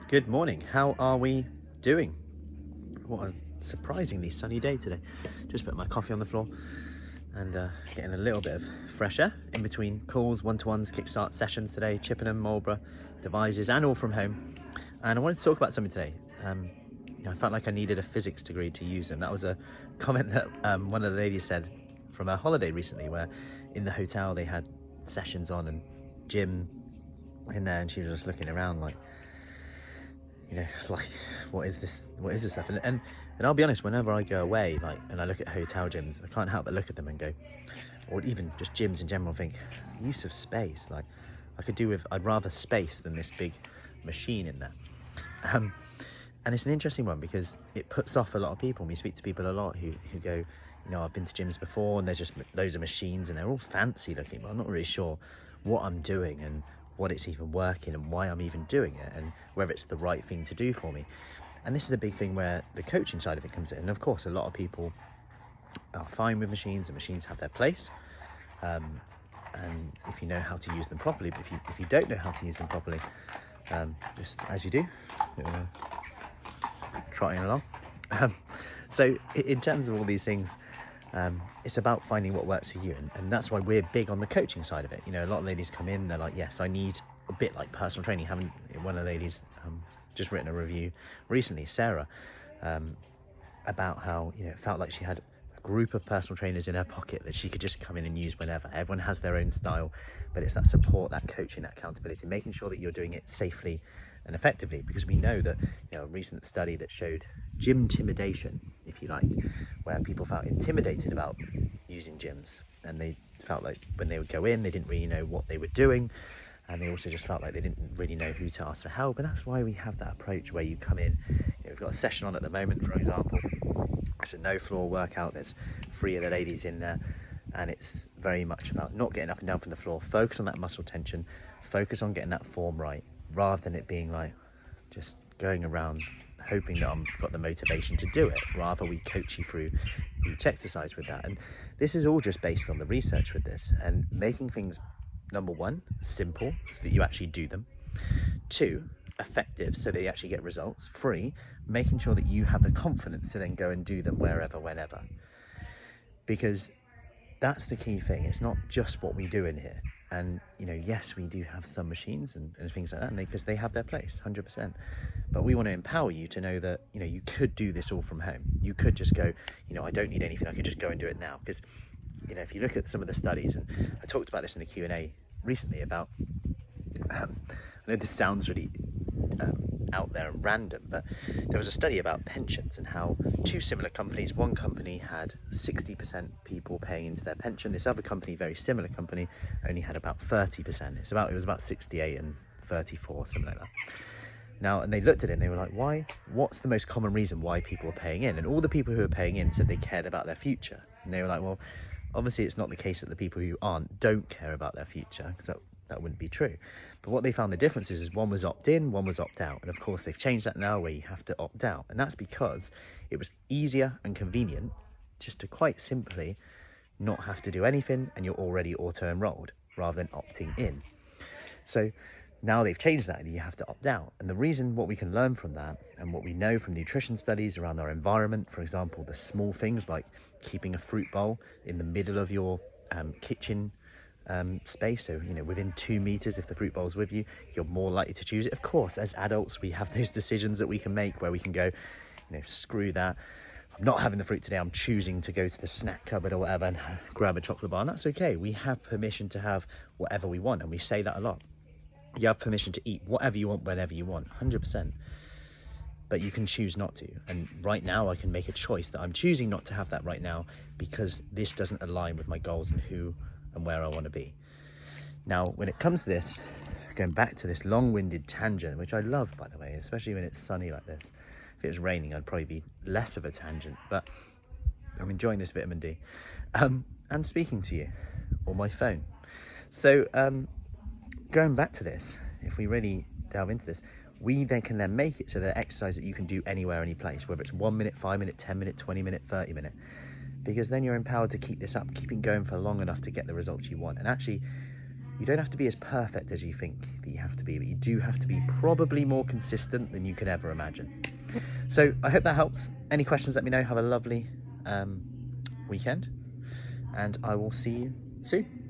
Good morning. How are we doing? What a surprisingly sunny day today. Just put my coffee on the floor and getting a little bit of fresh air in between calls, one-to-ones, kickstart sessions today, Chippenham, Marlborough, devices, and all from home. And I wanted to talk about something today. I felt like I needed a physics degree to use them. That was a comment that one of the ladies said from a holiday recently, where in the hotel they had sessions on and gym in there, and she was just looking around like, like, what is this stuff? And I'll be honest, whenever I go away, and I look at hotel gyms, I can't help but look at them and go, or even just gyms in general, think, use of space, I'd rather space than this big machine in there. And it's an interesting one because it puts off a lot of people. We speak to people a lot who go, I've been to gyms before and there's just loads of machines and they're all fancy looking, but I'm not really sure what I'm doing and what it's even working and why I'm even doing it and whether it's the right thing to do for me. And this is a big thing where the coaching side of it comes in. And of course, a lot of people are fine with machines and machines have their place. And if you know how to use them properly, but if you don't know how to use them properly, just as you do, trotting along. So in terms of all these things, it's about finding what works for you, and that's why we're big on the coaching side of it. A lot of ladies come in, they're like, yes, I need a bit like personal training. One of the ladies just written a review recently, Sarah, about how it felt like she had a group of personal trainers in her pocket that she could just come in and use whenever. Everyone has their own style, but it's that support, that coaching, that accountability, making sure that you're doing it safely and effectively, because we know that a recent study that showed gym intimidation, if you like, where people felt intimidated about using gyms, and they felt like when they would go in, they didn't really know what they were doing, and they also just felt like they didn't really know who to ask for help. And that's why we have that approach where you come in. We've got a session on at the moment, for example. It's a no floor workout. There's 3 of the ladies in there, and it's very much about not getting up and down from the floor. Focus on that muscle tension, focus on getting that form right, rather than it being like just going around hoping that I've got the motivation to do it. Rather, we coach you through each exercise with that. And this is all just based on the research with this, and making things, number 1, simple so that you actually do them. 2, effective so that you actually get results. 3, making sure that you have the confidence to then go and do them wherever, whenever. Because that's the key thing. It's not just what we do in here. And, yes, we do have some machines and things like that, because they have their place, 100%. But we want to empower you to know that, you could do this all from home. You could just go, I don't need anything. I could just go and do it now. Because, if you look at some of the studies, and I talked about this in the Q&A recently about, I know this sounds really out there and random, but there was a study about pensions and how 2 similar companies, one company had 60% people paying into their pension. This other company, very similar company, only had about 30%. It was about 68 and 34, something like that. Now, and they looked at it and they were like, what's the most common reason why people are paying in? And all the people who are paying in said they cared about their future. And they were like, well, obviously it's not the case that the people who don't care about their future, because that wouldn't be true. But what they found the difference is one was opt-in, one was opt-out. And of course, they've changed that now where you have to opt out. And that's because it was easier and convenient just to quite simply not have to do anything and you're already auto-enrolled rather than opting in. So now they've changed that and you have to opt out. And the reason, what we can learn from that and what we know from nutrition studies around our environment, for example, the small things like keeping a fruit bowl in the middle of your kitchen space, so within 2 meters, if the fruit bowl's with you, you're more likely to choose it. Of course, as adults, we have those decisions that we can make where we can go, screw that, I'm not having the fruit today, I'm choosing to go to the snack cupboard or whatever and grab a chocolate bar. And that's okay. We have permission to have whatever we want, and we say that a lot. You have permission to eat whatever you want whenever you want, 100%. But you can choose not to. And right now I can make a choice that I'm choosing not to have that right now because this doesn't align with my goals and who and where I want to be. Now, when it comes to this, going back to this long-winded tangent, which I love, by the way, especially when it's sunny like this. If it was raining, I'd probably be less of a tangent, but I'm enjoying this vitamin D. And speaking to you on my phone. So going back to this, if we really delve into this, we then can then make it so that exercise that you can do anywhere, any place, whether it's 1 minute, 5 minute, 10 minute, 20 minute, 30 minute, because then you're empowered to keep this up, keeping going for long enough to get the results you want. And actually, You don't have to be as perfect as you think that you have to be, but you do have to be probably more consistent than you could ever imagine. So I hope that helps. Any questions, let me know. Have a lovely weekend, and I will see you soon.